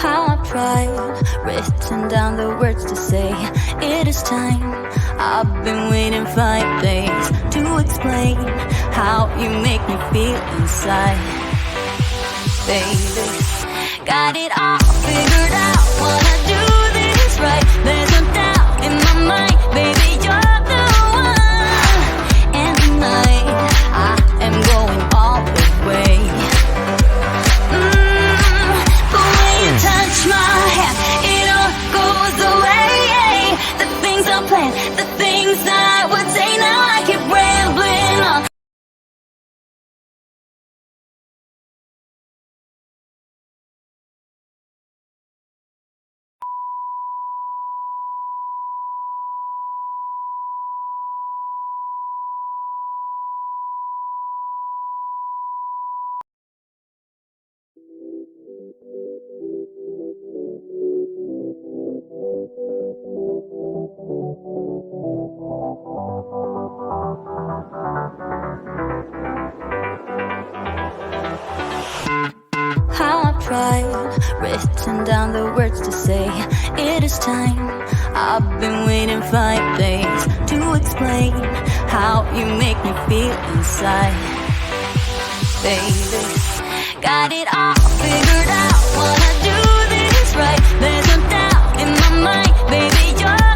I've tried, written down the words to say it is time. I've been waiting 5 days to explain how you make me feel inside. Baby, got it all figured out, wanna do this right. There's no doubt in my mind, baby, you're the one. And tonight, I am going all the way. The way you touch my hand, it all goes away. The things I planned, the things I would say, now I keep rambling on. I've tried, written down the words to say it is time. I've been waiting 5 days to explain how you make me feel inside. Baby, got it all figured out, wanna do this right. There's no doubt in my mind, baby, you're